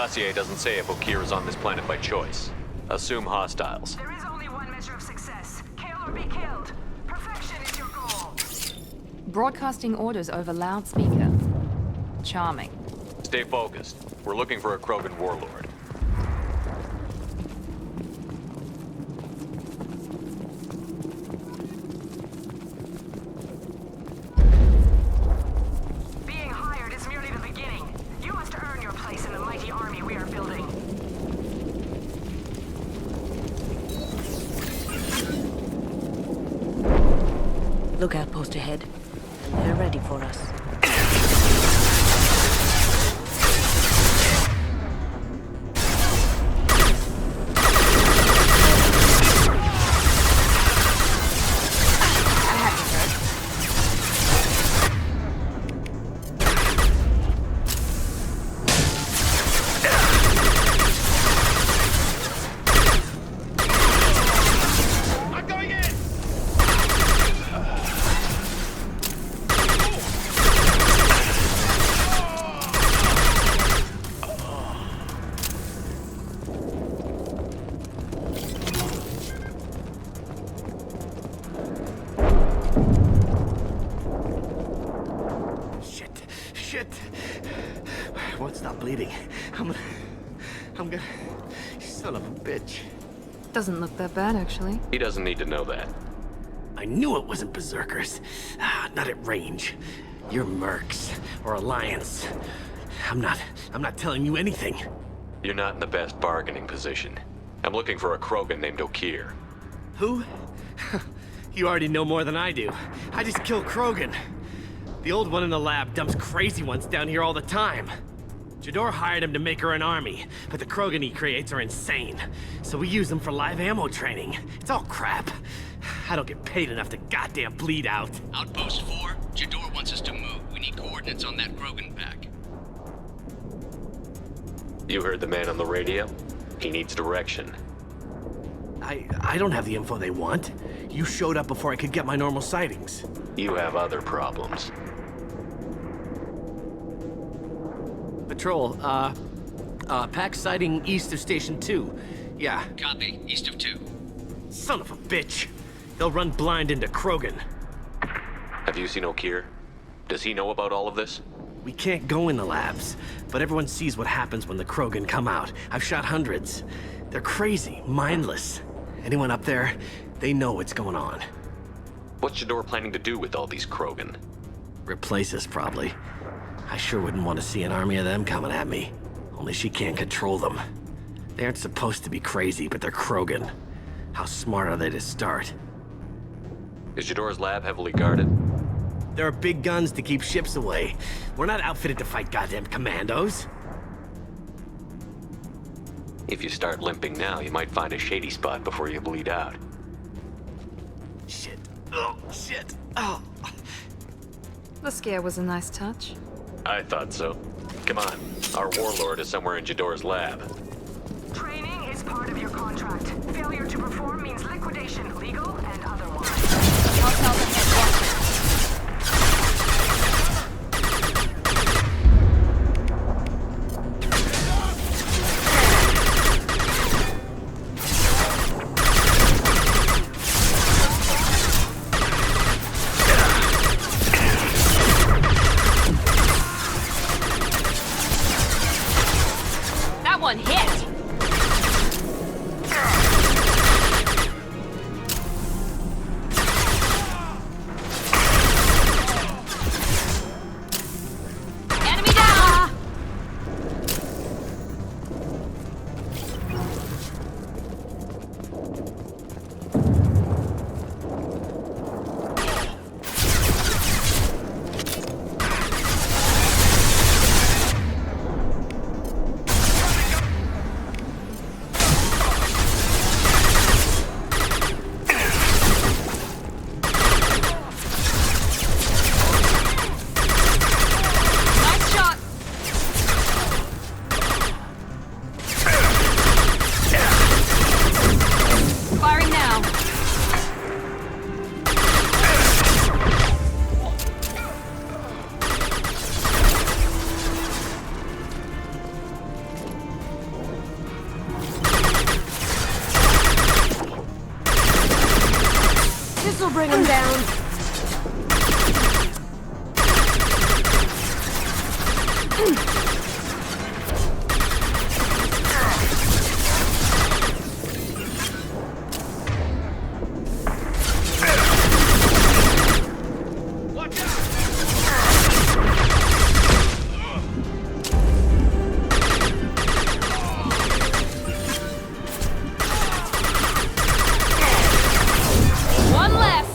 dossier doesn't say if Okeer is on this planet by choice. Assume hostiles. There is only one measure of success. Kill or be killed. Perfection is your goal. Broadcasting orders over loudspeaker. Charming. Stay focused. We're looking for a Krogan warlord. Being hired is merely the beginning. You must earn your place in the mighty army we are building. Lookout post ahead. They're ready for us. Won't stop bleeding. I'm gonna... Son of a bitch. Doesn't look that bad, actually. He doesn't need to know that. I knew it wasn't berserkers. Not at range. You're mercs or Alliance. I'm not telling you anything. You're not in the best bargaining position. I'm looking for a Krogan named Okeer. Who? You already know more than I do. I just kill Krogan. The old one in the lab dumps crazy ones down here all the time. Jador hired him to make her an army, but the Krogan he creates are insane. So we use them for live ammo training. It's all crap. I don't get paid enough to goddamn bleed out. Outpost 4, Jador wants us to move. We need coordinates on that Krogan pack. You heard the man on the radio? He needs direction. I don't have the info they want. You showed up before I could get my normal sightings. You have other problems. Patrol, pack sighting east of Station 2. Yeah. Copy. East of 2. Son of a bitch. They'll run blind into Krogan. Have you seen Okeer? Does he know about all of this? We can't go in the labs, but everyone sees what happens when the Krogan come out. I've shot hundreds. They're crazy, mindless. Anyone up there, they know what's going on. What's Jador planning to do with all these Krogan? Replace us, probably. I sure wouldn't want to see an army of them coming at me. Only she can't control them. They aren't supposed to be crazy, but they're Krogan. How smart are they to start? Is Jador's lab heavily guarded? There are big guns to keep ships away. We're not outfitted to fight goddamn commandos. If you start limping now, you might find a shady spot before you bleed out. Shit. Oh, shit. Oh. The scare was a nice touch. I thought so. Come on. Our warlord is somewhere in Jador's lab. Training is part of your contract. Failure to perform means liquidation, legal and otherwise. Hostiles ahead, watch it. One hit! Enemy down! bring them down. One less!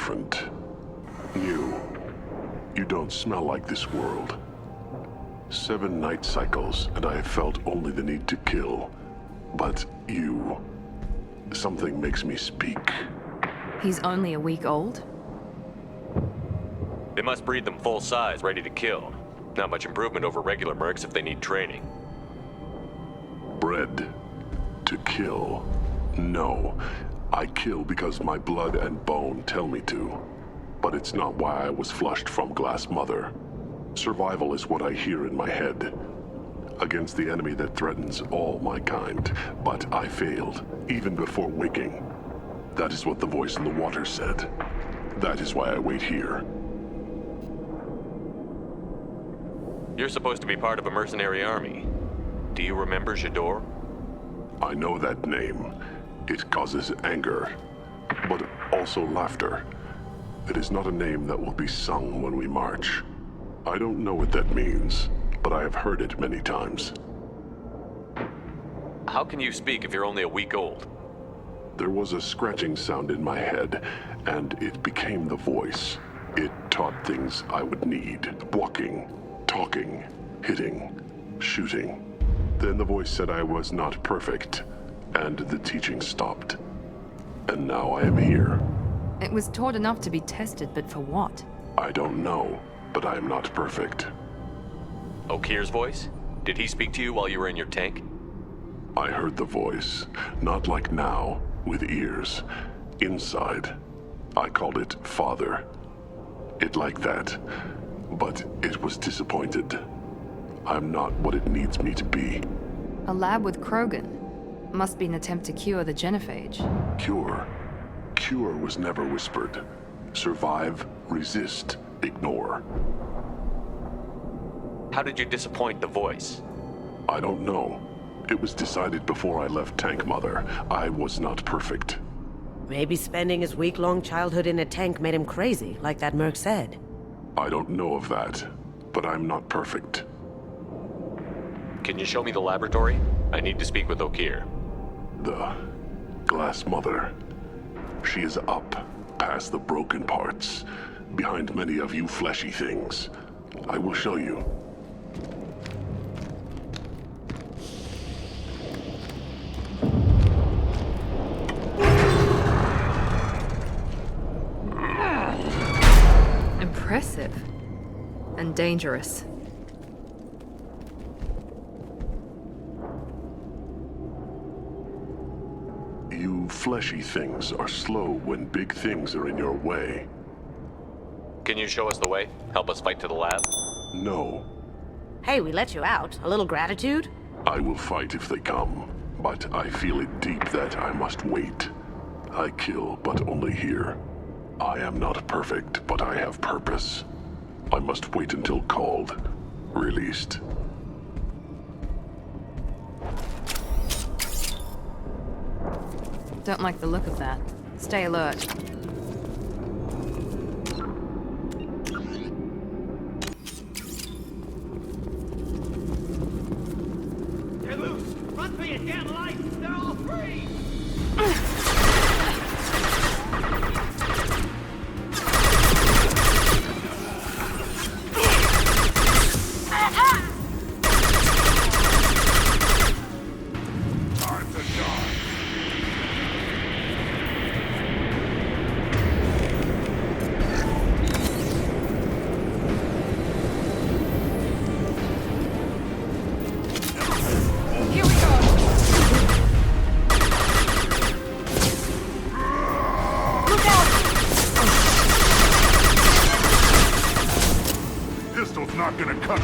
different. New. You don't smell like this world. 7 night cycles, and I have felt only the need to kill. But you... something makes me speak. He's only a week old? They must breed them full size, ready to kill. Not much improvement over regular mercs if they need training. Bred to kill. No. I kill because my blood and bone tell me to. But it's not why I was flushed from Glass Mother. Survival is what I hear in my head. Against the enemy that threatens all my kind. But I failed, even before waking. That is what the voice in the water said. That is why I wait here. You're supposed to be part of a mercenary army. Do you remember Jador? I know that name. It causes anger, but also laughter. It is not a name that will be sung when we march. I don't know what that means, but I have heard it many times. How can you speak if you're only a week old? There was a scratching sound in my head, and it became the voice. It taught things I would need. Walking, talking, hitting, shooting. Then the voice said I was not perfect, and the teaching stopped. And now I am here. It was taught enough to be tested, but for what? I don't know, but I am not perfect. Okeer's voice? Did he speak to you while you were in your tank? I heard the voice, not like now, with ears. Inside. I called it Father. It like that, but it was disappointed. I'm not what it needs me to be. A lab with Krogan. Must be an attempt to cure the genophage. Cure. Cure was never whispered. Survive, resist, ignore. How did you disappoint the voice? I don't know. It was decided before I left Tank Mother. I was not perfect. Maybe spending his week-long childhood in a tank made him crazy, like that merc said. I don't know of that, but I'm not perfect. Can you show me the laboratory? I need to speak with Okeer. The Glass Mother. She is up, past the broken parts, behind many of you fleshy things. I will show you. Impressive. And dangerous. You fleshy things are slow when big things are in your way. Can you show us the way? Help us fight to the lab? No, Hey, we let you out. A little gratitude? I will fight if they come, but I feel it deep that I must wait. I kill, but only here. I am not perfect, but I have purpose. I must wait until called, released. Don't like the look of that. Stay alert. They're loose! Run for your damn life! They're all free! Pistol's not gonna cut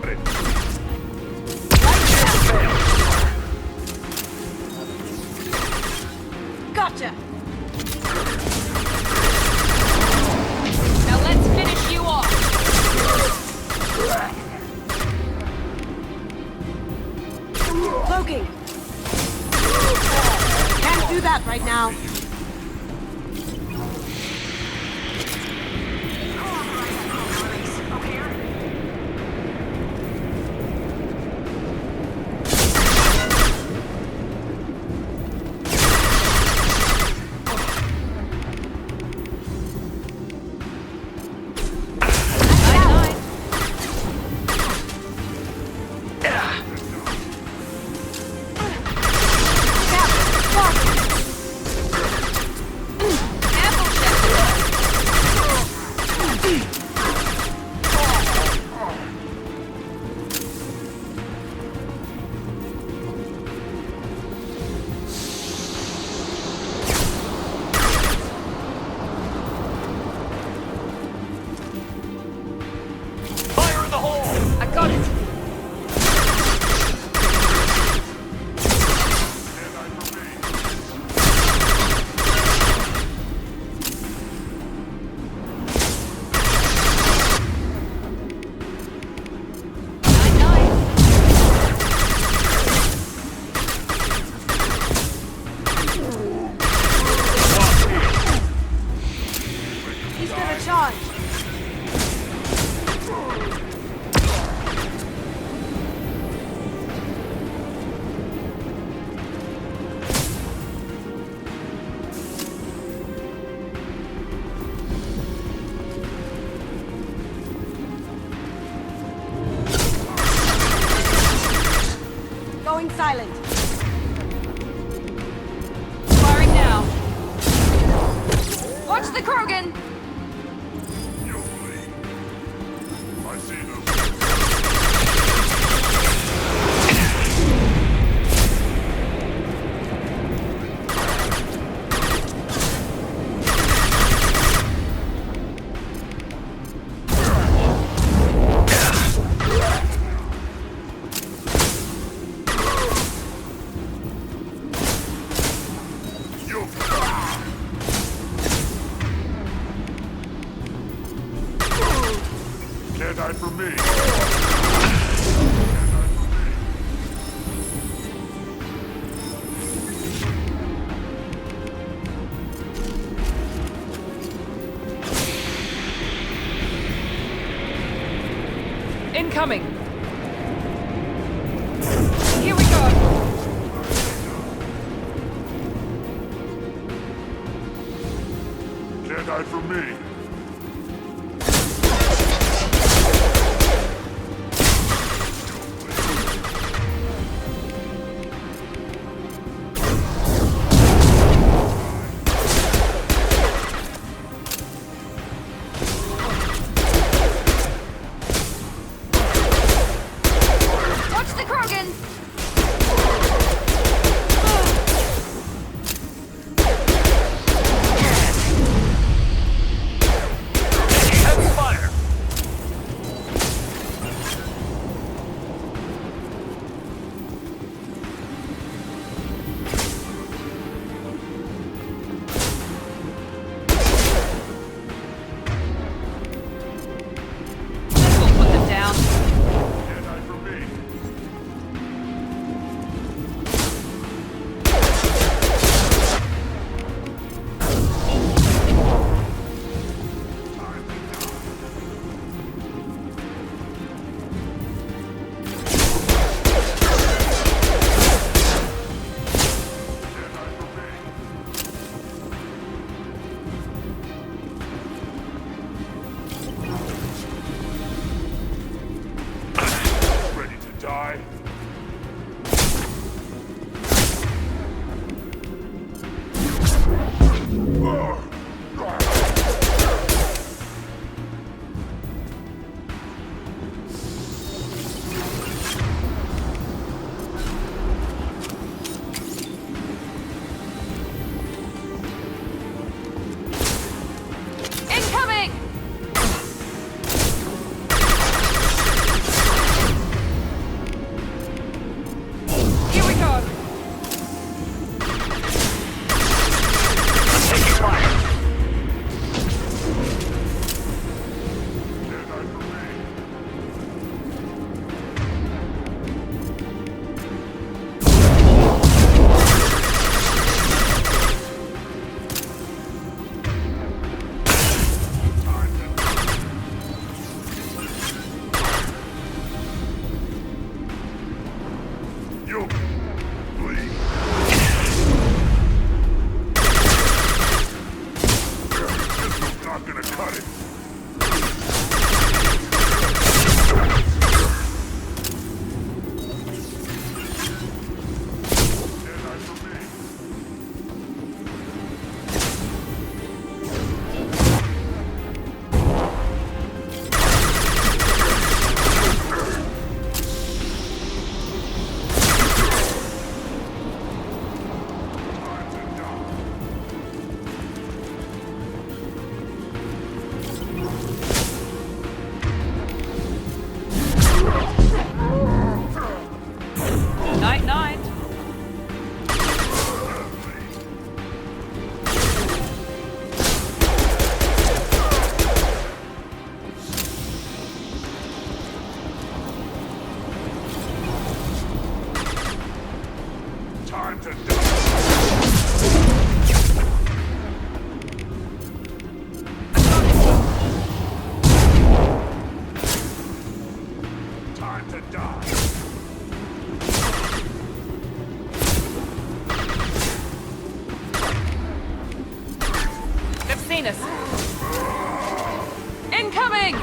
it. Gotcha! Now let's finish you off! Cloaking! Can't do that right now. Cooperate, release. Okay, Watch the Krogan! I see them. Can't hide from me. Incoming! Here we go! Can't hide from me. Watch the Krogan! Fire! This will put them down. Can't hide from me. Ready to die? Incoming! Here we go! Taking fire! Can't hide from me. You'll bleed. This is not gonna cut it. Can't hide from me. Time to die. Night, night. Time to die. Time to die. They've seen us. Incoming!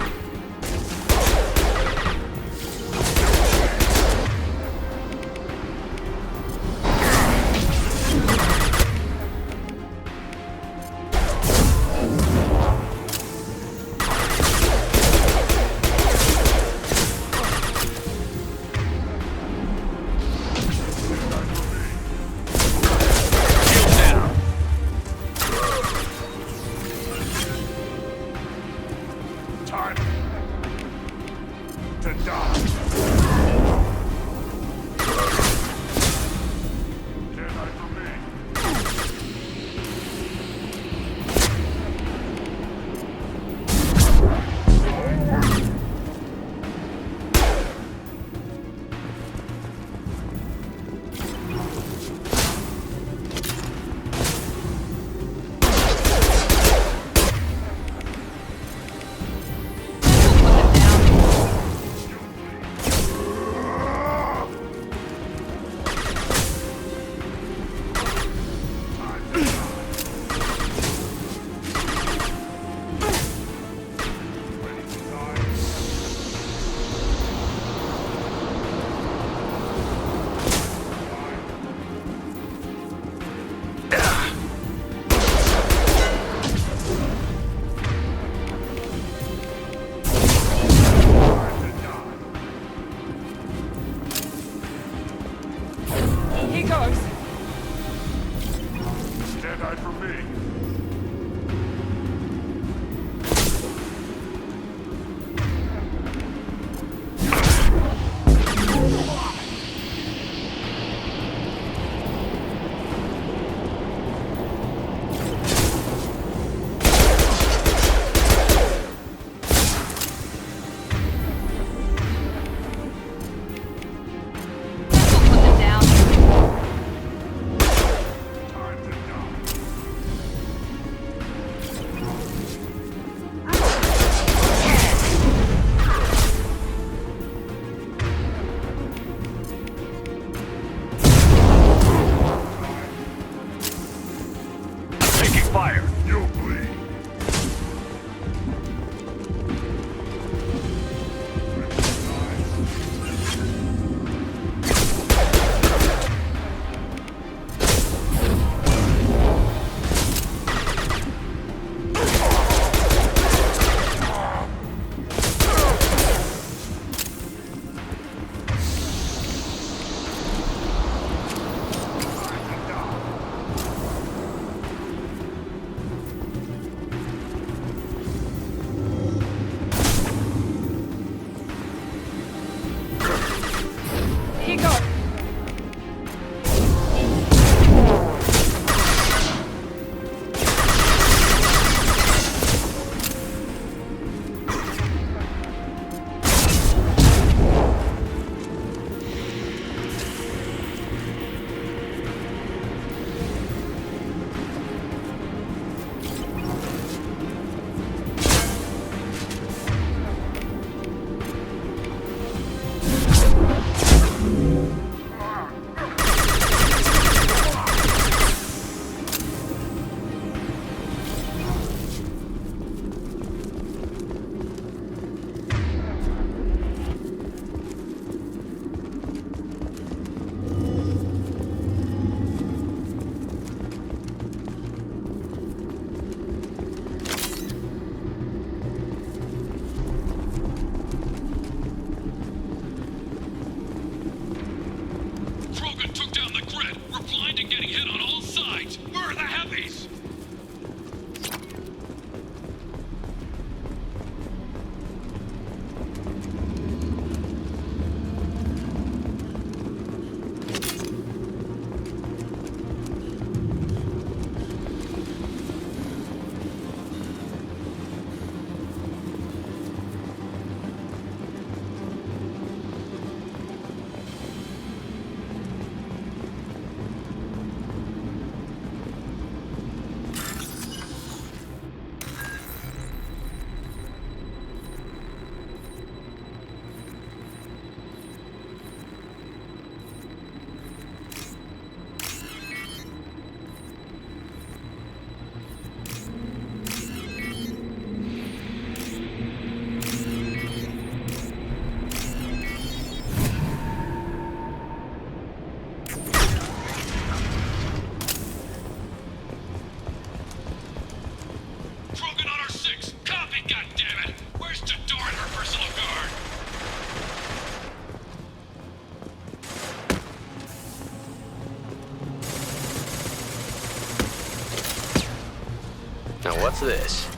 this?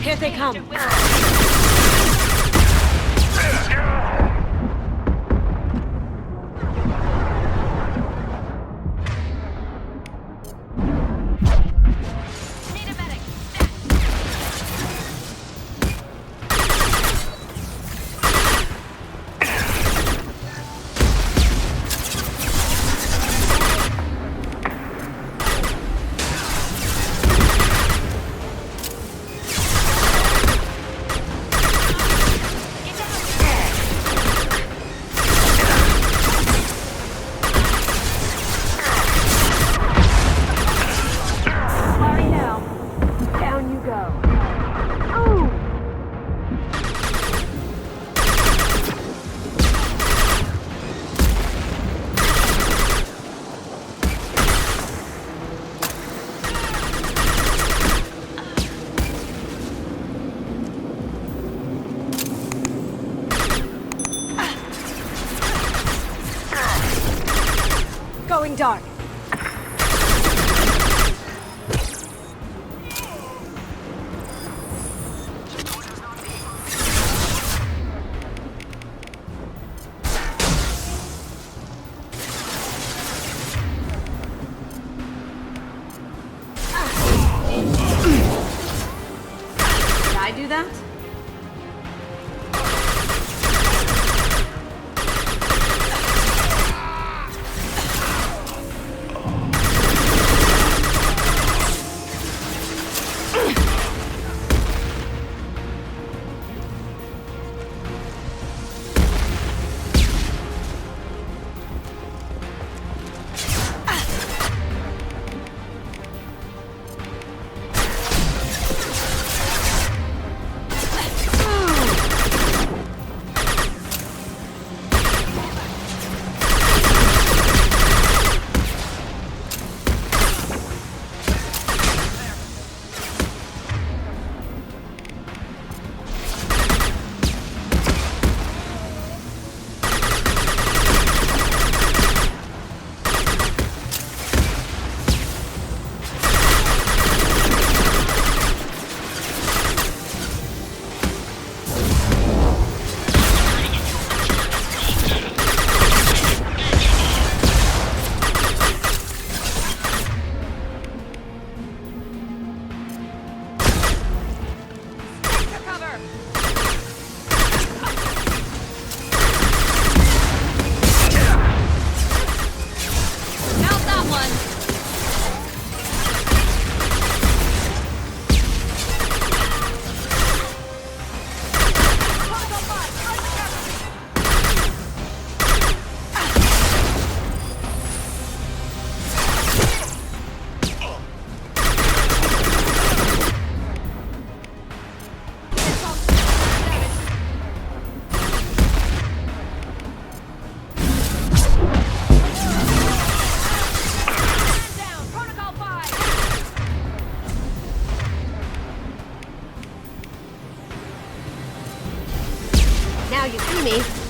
Here they come. Going dark. Did I do that? Now you see me.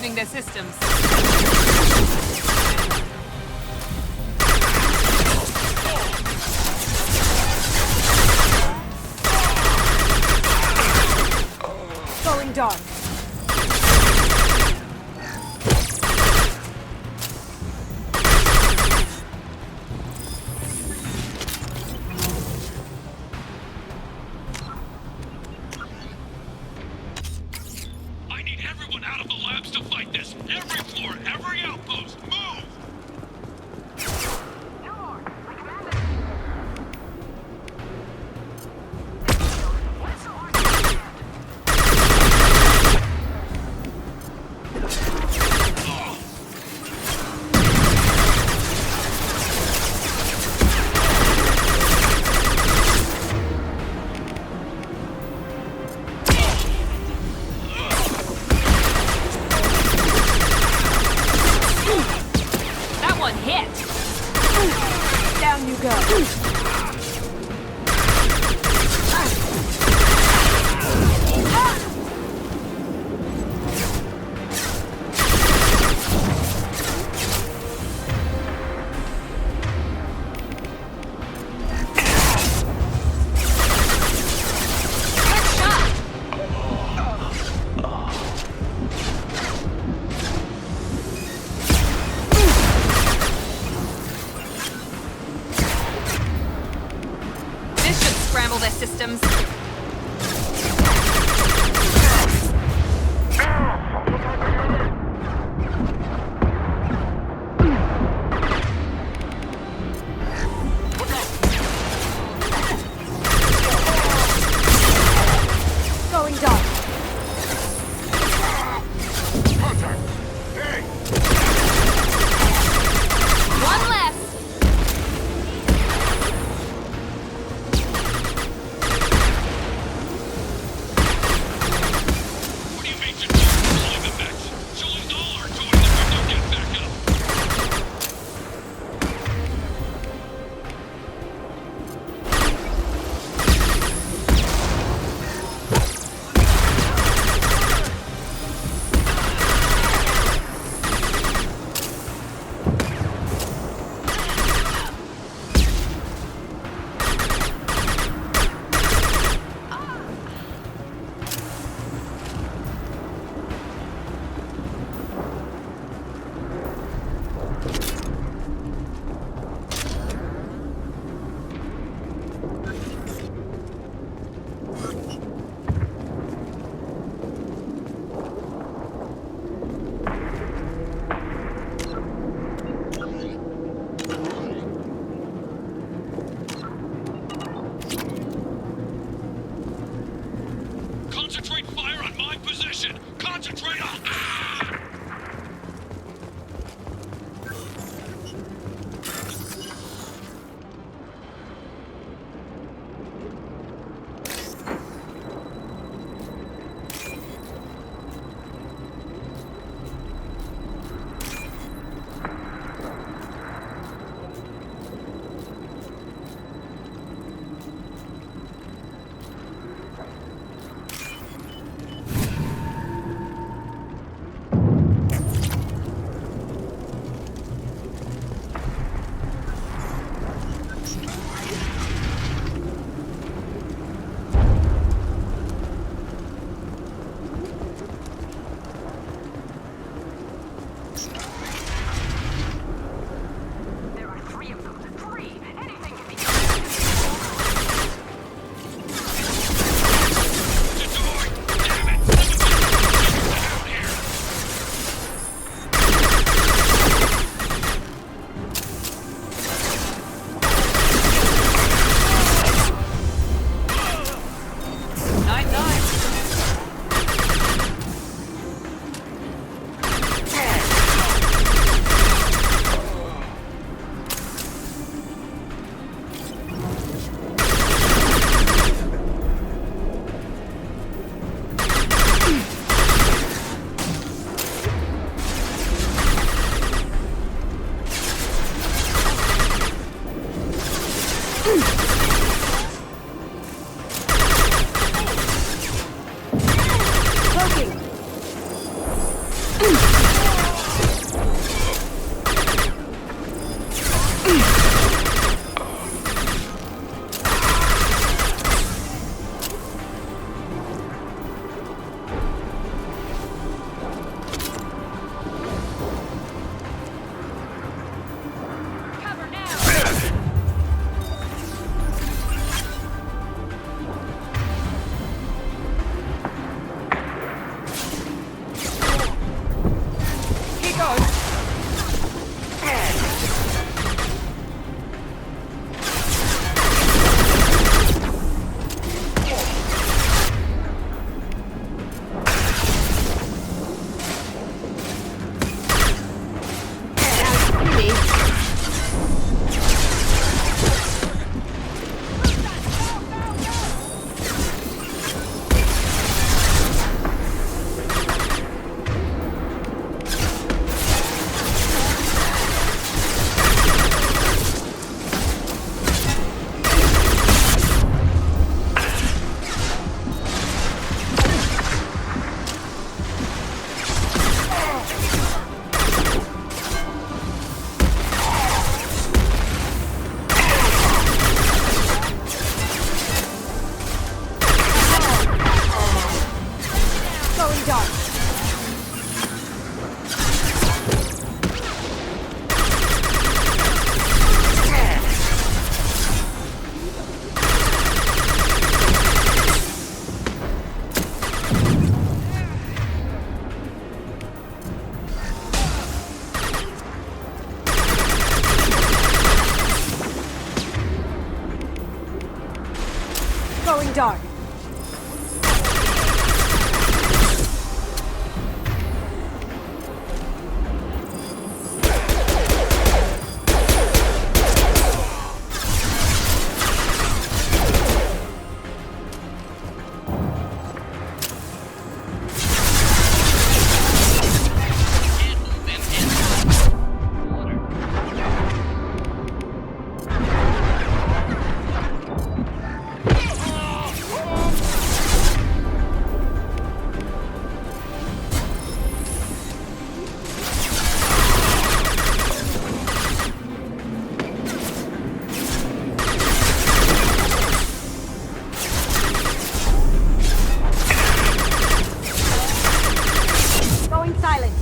scanning their systems. Going dark. I need everyone out of the labs to fight this. Every floor, every outpost, move! That one hit! Down you go. This should scramble their systems. Going dark. One less! Going dark. Going silent.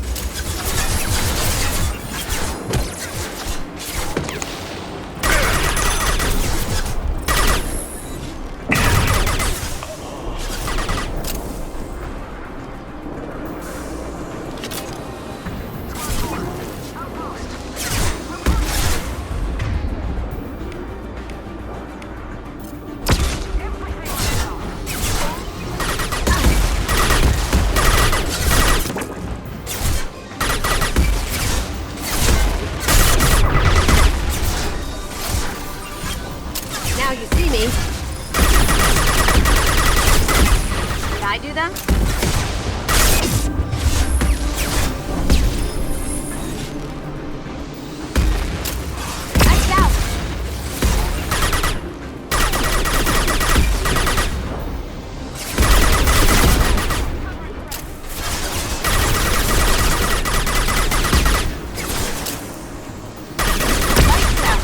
Now you see me. Did I do them? Lights out. Lights out.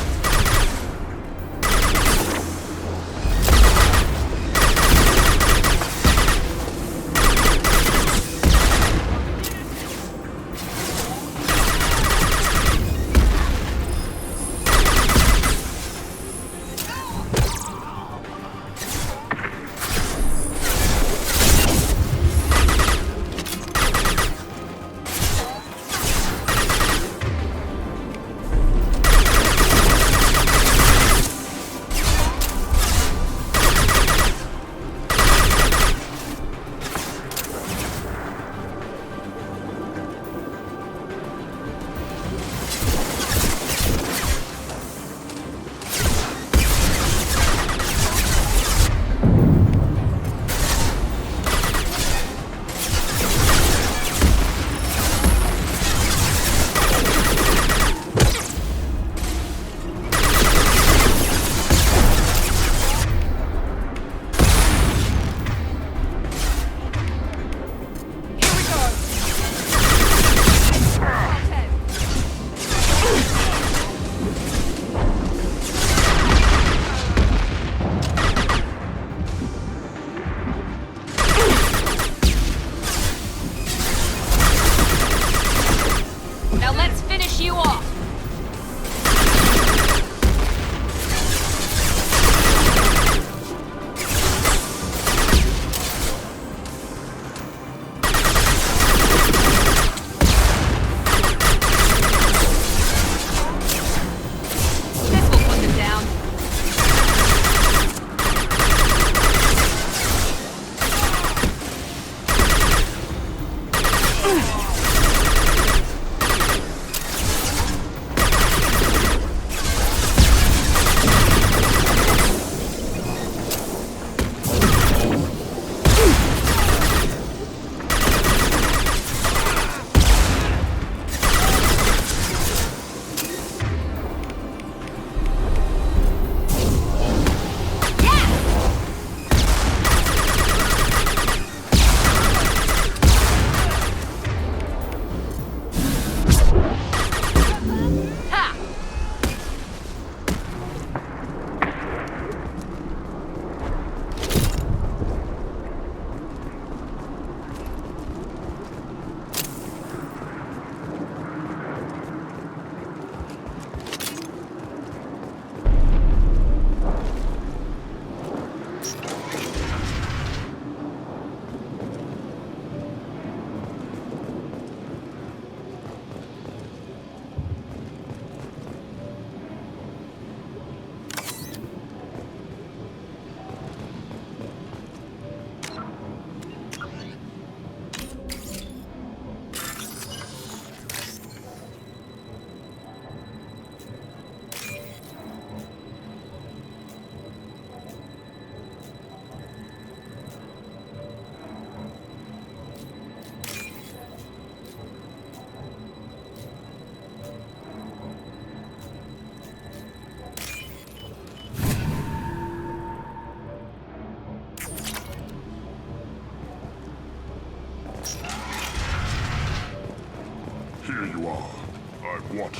Now let's finish you off. This will put them down.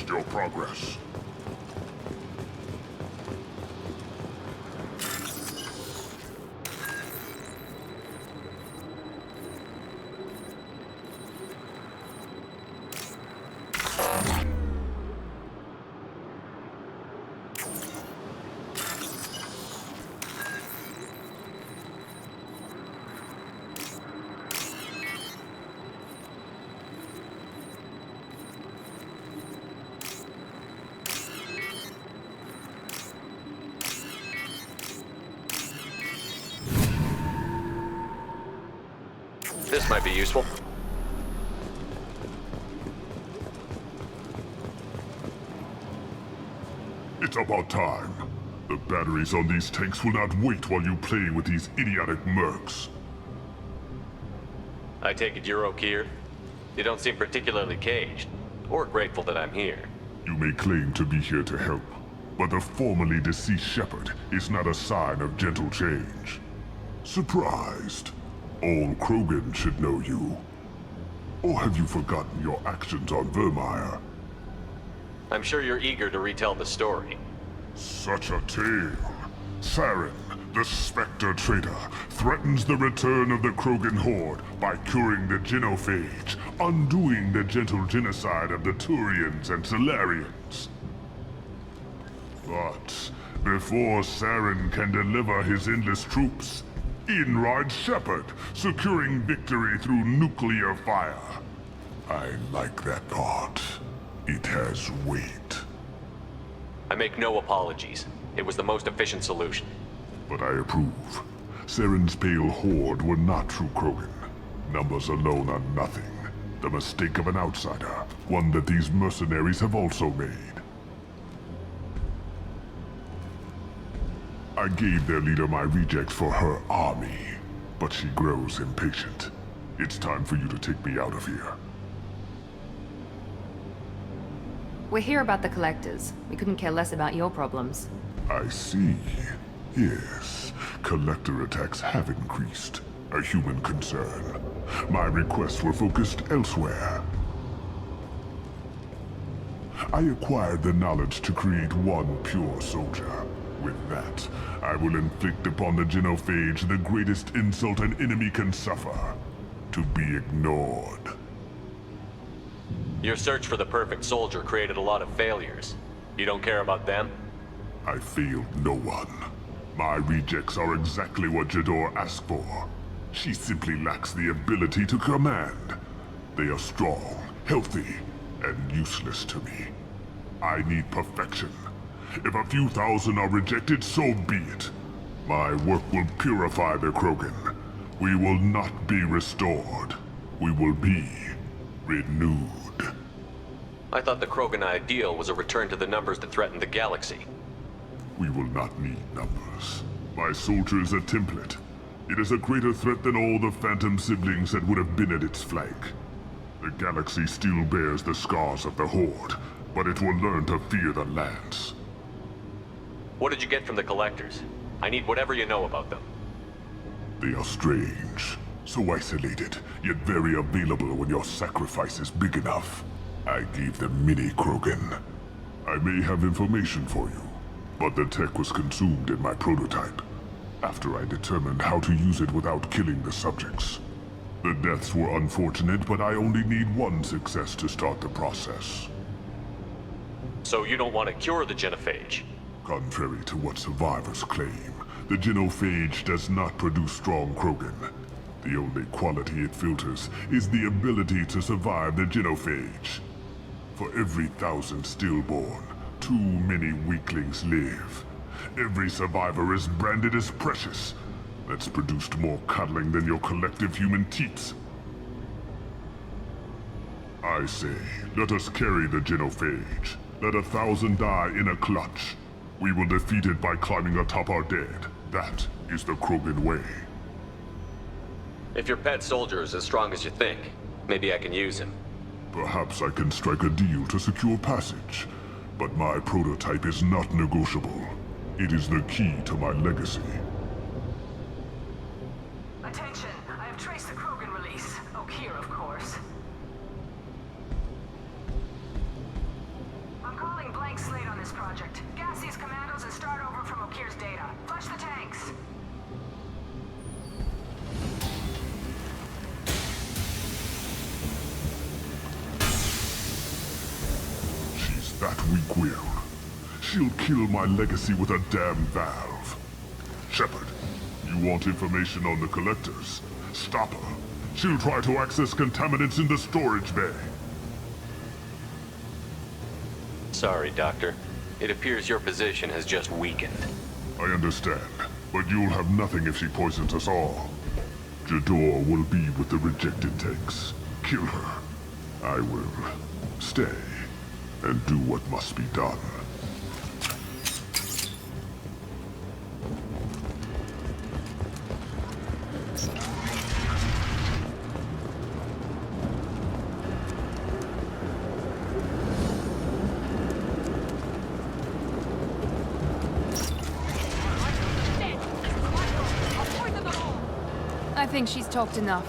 trust your progress. This might be useful. It's about time. The batteries on these tanks will not wait while you play with these idiotic mercs. I take it you're Okeer? You don't seem particularly caged, or grateful that I'm here. You may claim to be here to help, but the formerly deceased Shepard is not a sign of gentle change. Surprised? All Krogan should know you. Or have you forgotten your actions on Vermeer? I'm sure you're eager to retell the story. Such a tale. Saren, the Spectre traitor, threatens the return of the Krogan horde by curing the genophage, undoing the gentle genocide of the Turians and Solarians. But before Saren can deliver his endless troops, in rides Shepard, securing victory through nuclear fire. I like that part. It has weight. I make no apologies. It was the most efficient solution. But I approve. Saren's pale horde were not true Krogan. Numbers alone are nothing. The mistake of an outsider, one that these mercenaries have also made. I gave their leader my rejects for her army, but she grows impatient. It's time for you to take me out of here. We're here about the collectors. We couldn't care less about your problems. I see. Yes, collector attacks have increased. A human concern. My requests were focused elsewhere. I acquired the knowledge to create one pure soldier. With that, I will inflict upon the genophage the greatest insult an enemy can suffer. To be ignored. Your search for the perfect soldier created a lot of failures. You don't care about them? I failed no one. My rejects are exactly what Jador asked for. She simply lacks the ability to command. They are strong, healthy, and useless to me. I need perfection. If a few thousand are rejected, so be it. My work will purify the Krogan. We will not be restored. We will be renewed. I thought the Krogan ideal was a return to the numbers that threatened the galaxy. We will not need numbers. My soldier is a template. It is a greater threat than all the Phantom siblings that would have been at its flank. The galaxy still bears the scars of the Horde, but it will learn to fear the Lance. What did you get from the collectors? I need whatever you know about them. They are strange. So isolated, yet very available when your sacrifice is big enough. I gave them mini Krogan. I may have information for you, but the tech was consumed in my prototype, after I determined how to use it without killing the subjects. The deaths were unfortunate, but I only need one success to start the process. So you don't want to cure the genophage? Contrary to what survivors claim, the genophage does not produce strong Krogan. The only quality it filters is the ability to survive the genophage. For every 1,000 stillborn, too many weaklings live. Every survivor is branded as precious. That's produced more cuddling than your collective human teats. I say, let us carry the genophage. Let 1,000 die in a clutch. We will defeat it by climbing atop our dead. That is the Krogan way. If your pet soldier is as strong as you think, maybe I can use him. Perhaps I can strike a deal to secure passage. But my prototype is not negotiable. It is the key to my legacy. Attention, I have traced the Krogan release. Okeer, of course. weak-willed. She'll kill my legacy with a damn valve. Shepard, you want information on the collectors? Stop her. She'll try to access contaminants in the storage bay. Sorry, Doctor. It appears your position has just weakened. I understand, but you'll have nothing if she poisons us all. Jador will be with the rejected tanks. Kill her. I will stay and do what must be done. I think she's talked enough.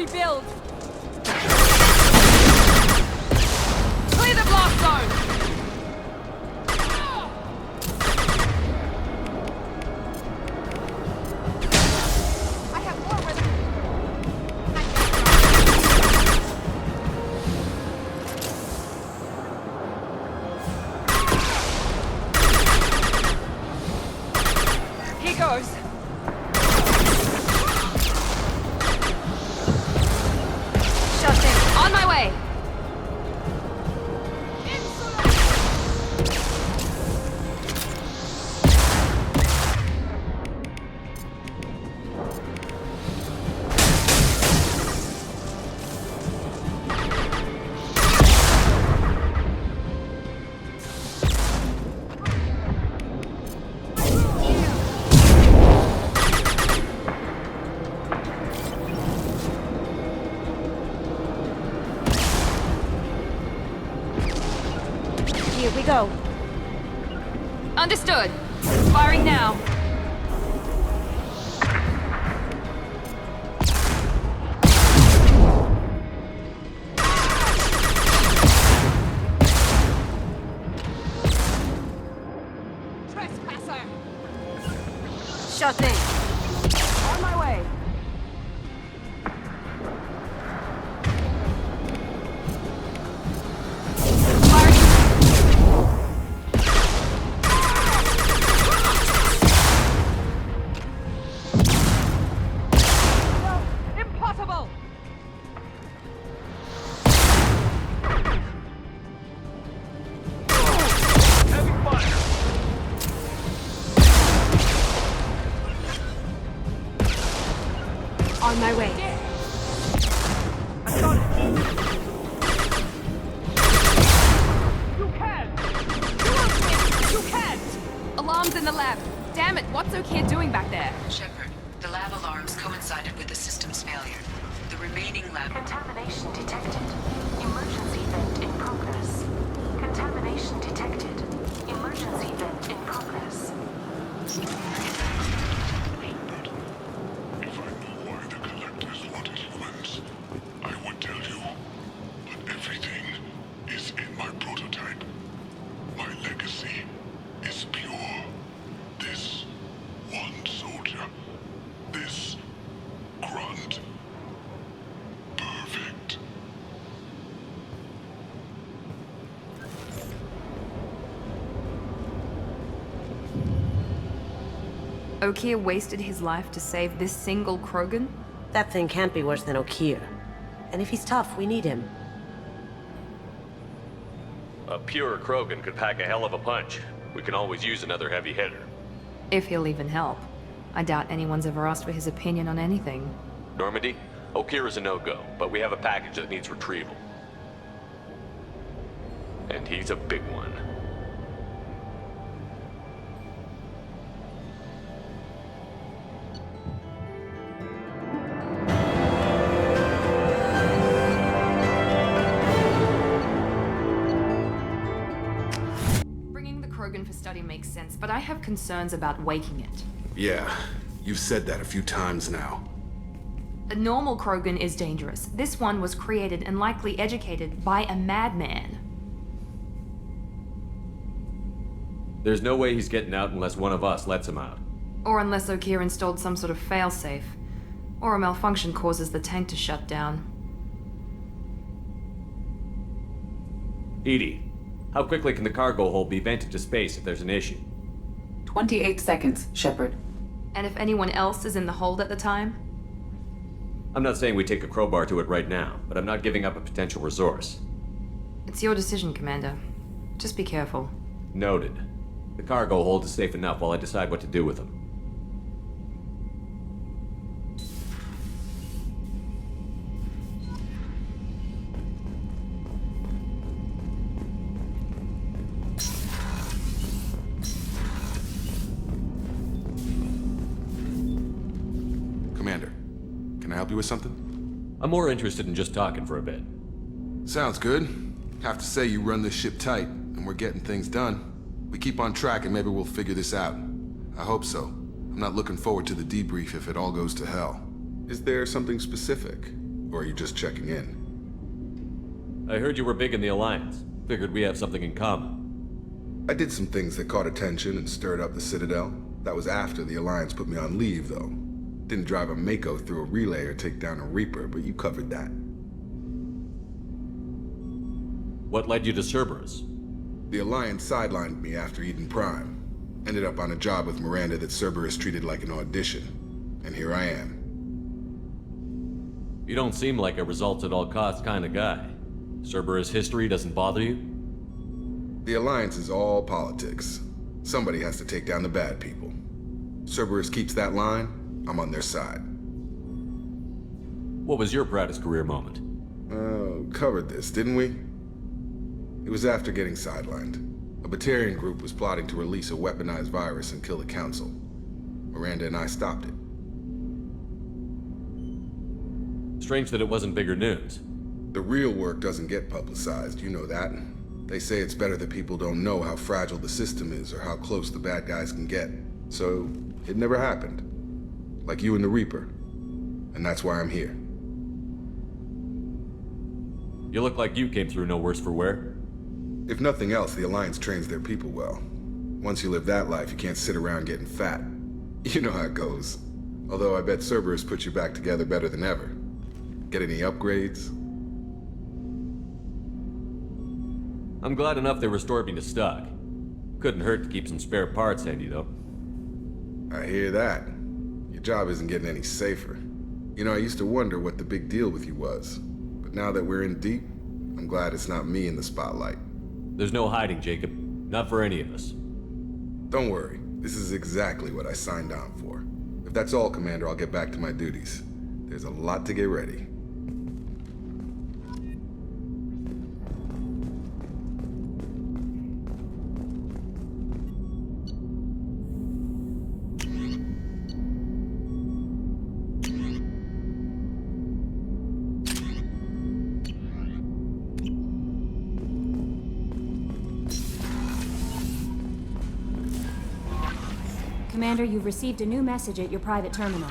rebuild! Clear the blast zone! I have more with Here goes. Shut in. On my way. Here we go. Understood. Firing now. Trespasser! Shut in. On my way. Impossible! Heavy fire! On my way. I got it! You can! You won't win! You can't! Alarms in the lab. Damn it, what's Okeer doing back there? Shepard, the lab alarms coincided with the system's failure. The remaining lab... Contamination detected. Emergency vent in progress. Contamination detected. Emergency vent in progress. If I knew why the Collectors wanted humans, I would tell you. But everything is in my prototype. My legacy is pure. This one soldier. This Grunt. Perfect. Okeer wasted his life to save this single Krogan? That thing can't be worse than Okeer. And if he's tough, we need him. A pure Krogan could pack a hell of a punch. We can always use another heavy hitter. If he'll even help. I doubt anyone's ever asked for his opinion on anything. Normandy, Okeer is a no-go, but we have a package that needs retrieval. And he's a big one. Bringing the Krogan for study makes sense, but I have concerns about waking it. Yeah, you've said that a few times now. A normal Krogan is dangerous. This one was created and likely educated by a madman. There's no way he's getting out unless one of us lets him out. Or unless Okeer installed some sort of failsafe. Or a malfunction causes the tank to shut down. Edie, how quickly can the cargo hold be vented to space if there's an issue? 28 seconds, Shepard. And if anyone else is in the hold at the time? I'm not saying we take a crowbar to it right now, but I'm not giving up a potential resource. It's your decision, Commander. Just be careful. Noted. The cargo hold is safe enough while I decide what to do with them. Commander, can I help you with something? I'm more interested in just talking for a bit. Sounds good. Have to say you run this ship tight, and we're getting things done. We keep on track and maybe we'll figure this out. I hope so. I'm not looking forward to the debrief if it all goes to hell. Is there something specific? Or are you just checking in? I heard you were big in the Alliance. Figured we have something in common. I did some things that caught attention and stirred up the Citadel. That was after the Alliance put me on leave, though. Didn't drive a Mako through a relay or take down a Reaper, but you covered that. What led you to Cerberus? The Alliance sidelined me after Eden Prime. Ended up on a job with Miranda that Cerberus treated like an audition. And here I am. You don't seem like a results-at-all-costs kind of guy. Cerberus history doesn't bother you? The Alliance is all politics. Somebody has to take down the bad people. Cerberus keeps that line, I'm on their side. What was your proudest career moment? Covered this, didn't we? It was after getting sidelined. A Batarian group was plotting to release a weaponized virus and kill the Council. Miranda and I stopped it. Strange that it wasn't bigger news. The real work doesn't get publicized, you know that. They say it's better that people don't know how fragile the system is or how close the bad guys can get. So, it never happened. Like you and the Reaper. And that's why I'm here. You look like you came through no worse for wear. If nothing else, the Alliance trains their people well. Once you live that life, you can't sit around getting fat. You know how it goes. Although I bet Cerberus put you back together better than ever. Get any upgrades? I'm glad enough they restored me to stock. Couldn't hurt to keep some spare parts handy, though. I hear that. Your job isn't getting any safer. You know, I used to wonder what the big deal with you was. But now that we're in deep, I'm glad it's not me in the spotlight. There's no hiding, Jacob. Not for any of us. Don't worry. This is exactly what I signed on for. If that's all, Commander, I'll get back to my duties. There's a lot to get ready. Commander, you've received a new message at your private terminal.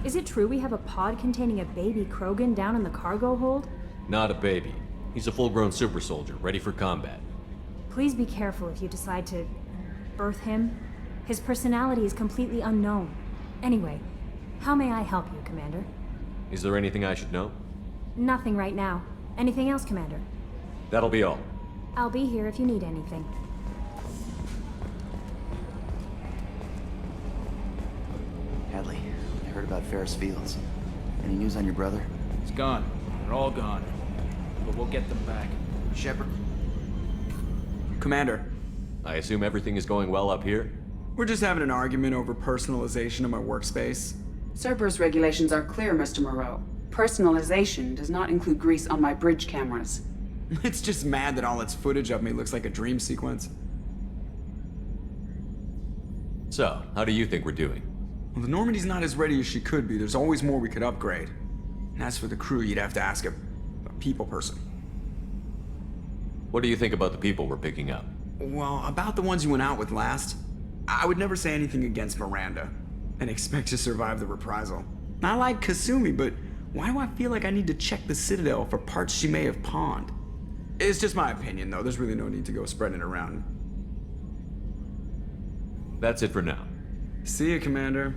Is it true we have a pod containing a baby Krogan down in the cargo hold? Not a baby. He's a full-grown super soldier, ready for combat. Please be careful if you decide to birth him. His personality is completely unknown. Anyway, how may I help you, Commander? Is there anything I should know? Nothing right now. Anything else, Commander? That'll be all. I'll be here if you need anything. Hadley, I heard about Ferris Fields. Any news on your brother? He's gone. They're all gone. But we'll get them back. Shepard? Commander. I assume everything is going well up here? We're just having an argument over personalization of my workspace. Cerberus regulations are clear, Mr. Moreau. Personalization does not include grease on my bridge cameras. It's just mad that all its footage of me looks like a dream sequence. So, how do you think we're doing? Well, the Normandy's not as ready as she could be. There's always more we could upgrade. And as for the crew, you'd have to ask a people person. What do you think about the people we're picking up? Well, about the ones you went out with last, I would never say anything against Miranda and expect to survive the reprisal. I like Kasumi, but why do I feel like I need to check the Citadel for parts she may have pawned? It's just my opinion, though. There's really no need to go spreading it around. That's it for now. See you, Commander.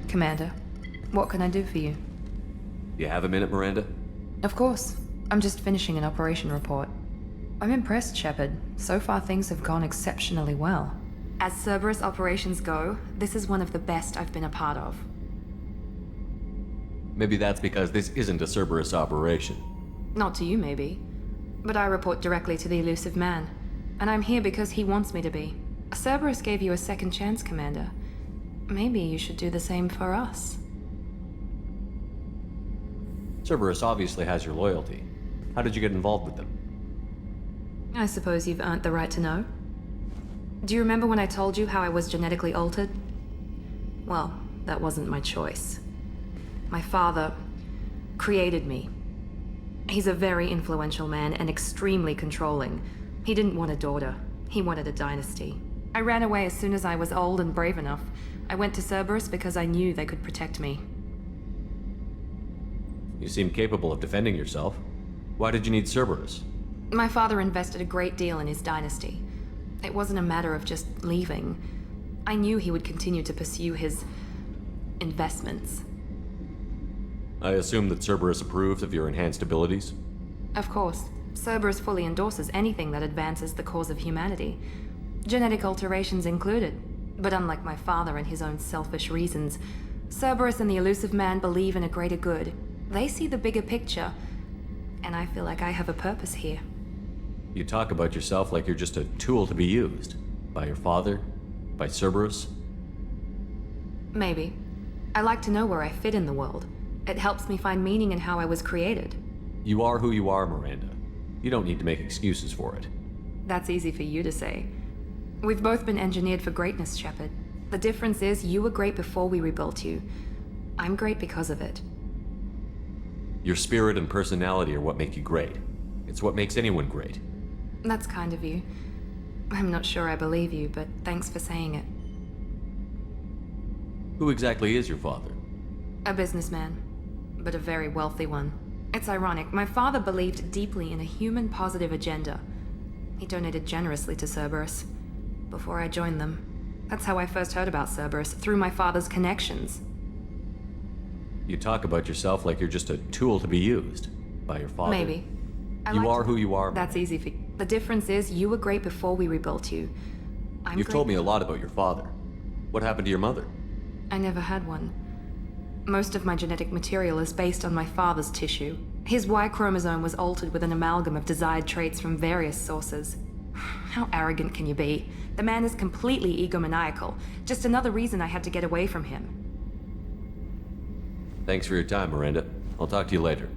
Commander, what can I do for you? You have a minute, Miranda? Of course. I'm just finishing an operation report. I'm impressed, Shepard. So far things have gone exceptionally well. As Cerberus operations go, this is one of the best I've been a part of. Maybe that's because this isn't a Cerberus operation. Not to you, maybe. But I report directly to the elusive man. And I'm here because he wants me to be. Cerberus gave you a second chance, Commander. Maybe you should do the same for us. Cerberus obviously has your loyalty. How did you get involved with them? I suppose you've earned the right to know. Do you remember when I told you how I was genetically altered? Well, that wasn't my choice. My father created me. He's a very influential man and extremely controlling. He didn't want a daughter. He wanted a dynasty. I ran away as soon as I was old and brave enough. I went to Cerberus because I knew they could protect me. You seem capable of defending yourself. Why did you need Cerberus? My father invested a great deal in his dynasty. It wasn't a matter of just leaving. I knew he would continue to pursue his investments. I assume that Cerberus approves of your enhanced abilities? Of course. Cerberus fully endorses anything that advances the cause of humanity. Genetic alterations included. But unlike my father and his own selfish reasons, Cerberus and the Elusive Man believe in a greater good. They see the bigger picture, and I feel like I have a purpose here. You talk about yourself like you're just a tool to be used. By your father? By Cerberus? Maybe. I like to know where I fit in the world. It helps me find meaning in how I was created. You are who you are, Miranda. You don't need to make excuses for it. That's easy for you to say. We've both been engineered for greatness, Shepard. The difference is you were great before we rebuilt you. I'm great because of it. Your spirit and personality are what make you great. It's what makes anyone great. That's kind of you. I'm not sure I believe you, but thanks for saying it. Who exactly is your father? A businessman, but a very wealthy one. It's ironic. My father believed deeply in a human-positive agenda. He donated generously to Cerberus before I joined them. That's how I first heard about Cerberus, through my father's connections. You talk about yourself like you're just a tool to be used. By your father. Maybe. You are who you are. That's easy for you. The difference is you were great before we rebuilt you. You've told me a lot about your father. What happened to your mother? I never had one. Most of my genetic material is based on my father's tissue. His Y chromosome was altered with an amalgam of desired traits from various sources. How arrogant can you be? The man is completely egomaniacal. Just another reason I had to get away from him. Thanks for your time, Miranda. I'll talk to you later.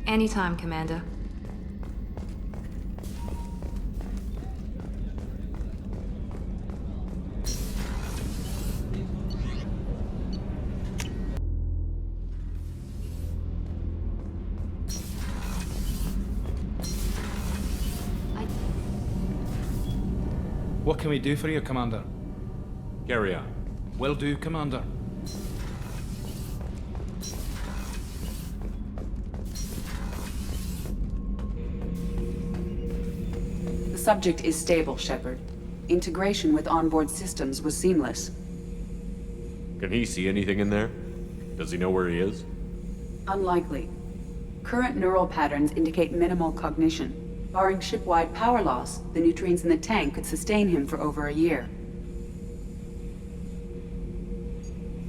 Anytime, Commander. What can we do for you, Commander? Carry on. Will do, Commander. The subject is stable, Shepard. Integration with onboard systems was seamless. Can he see anything in there? Does he know where he is? Unlikely. Current neural patterns indicate minimal cognition. Barring ship-wide power loss, the nutrients in the tank could sustain him for over a year.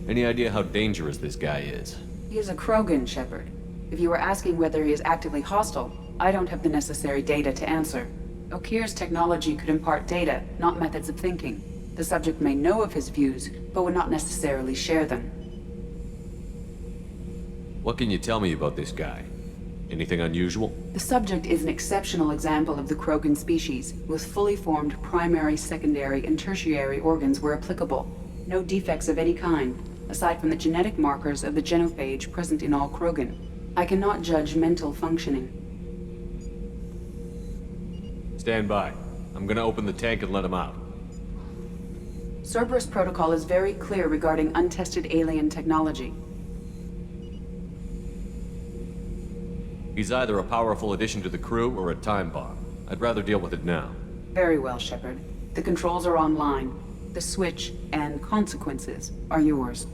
Any idea how dangerous this guy is? He is a Krogan, Shepard. If you were asking whether he is actively hostile, I don't have the necessary data to answer. Okeer's technology could impart data, not methods of thinking. The subject may know of his views, but would not necessarily share them. What can you tell me about this guy? Anything unusual? The subject is an exceptional example of the Krogan species, with fully formed primary, secondary, and tertiary organs where applicable. No defects of any kind, aside from the genetic markers of the genophage present in all Krogan. I cannot judge mental functioning. Stand by. I'm gonna open the tank and let him out. Cerberus protocol is very clear regarding untested alien technology. He's either a powerful addition to the crew or a time bomb. I'd rather deal with it now. Very well, Shepard. The controls are online. The switch and consequences are yours.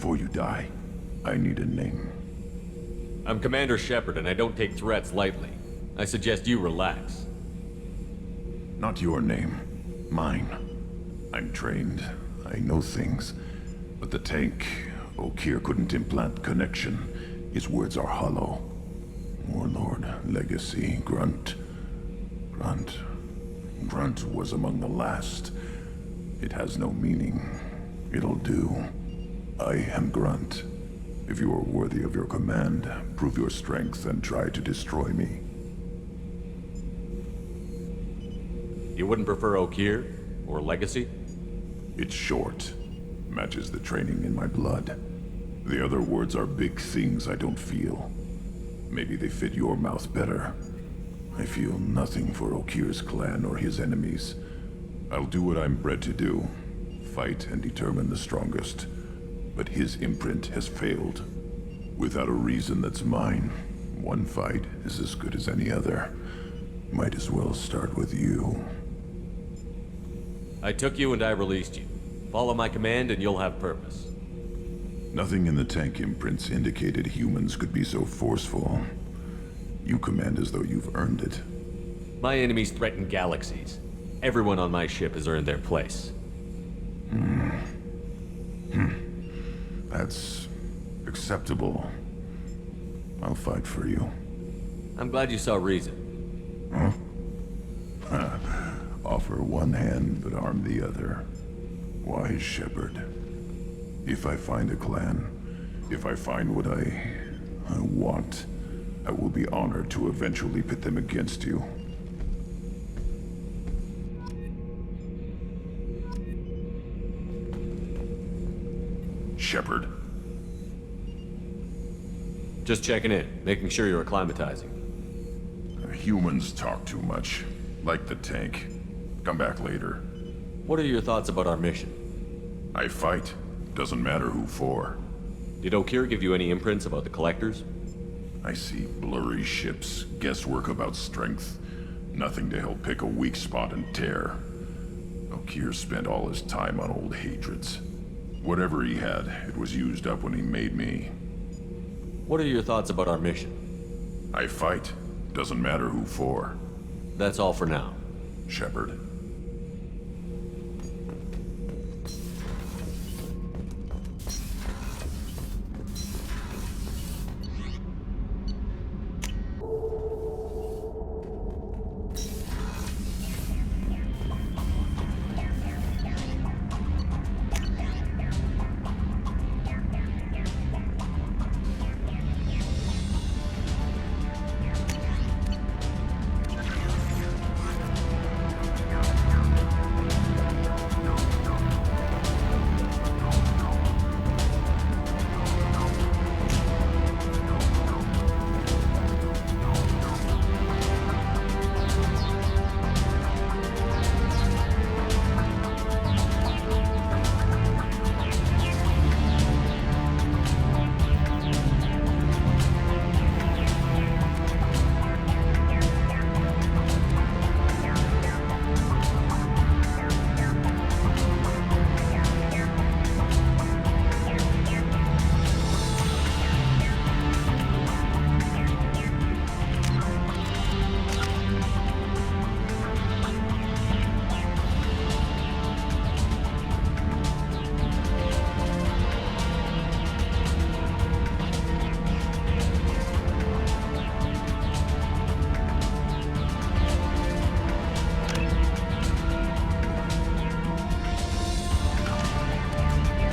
Before you die, I need a name. I'm Commander Shepard, and I don't take threats lightly. I suggest you relax. Not your name. Mine. I'm trained. I know things. But the tank, Okeer couldn't implant connection. His words are hollow. Warlord, Legacy, Grunt. Grunt was among the last. It has no meaning. It'll do. I am Grunt. If you are worthy of your command, prove your strength and try to destroy me. You wouldn't prefer Okeer? Or Legacy? It's short. Matches the training in my blood. The other words are big things I don't feel. Maybe they fit your mouth better. I feel nothing for Okeer's clan or his enemies. I'll do what I'm bred to do. Fight and determine the strongest. But his imprint has failed. Without a reason that's mine, one fight is as good as any other. Might as well start with you. I took you and I released you. Follow my command and you'll have purpose. Nothing in the tank imprints indicated humans could be so forceful. You command as though you've earned it. My enemies threaten galaxies. Everyone on my ship has earned their place. That's acceptable. I'll fight for you. I'm glad you saw reason. Huh? Offer one hand, but arm the other. Wise Shepard. If I find a clan, if I find what I want, I will be honored to eventually pit them against you. Shepard. Just checking in, making sure you're acclimatizing. Humans talk too much. Like the tank. Come back later. What are your thoughts about our mission? I fight. Doesn't matter who for. Did Okeer give you any imprints about the Collectors? I see blurry ships, guesswork about strength. Nothing to help pick a weak spot and tear. Okeer spent all his time on old hatreds. Whatever he had, it was used up when he made me. What are your thoughts about our mission? I fight. Doesn't matter who for. That's all for now. Shepard.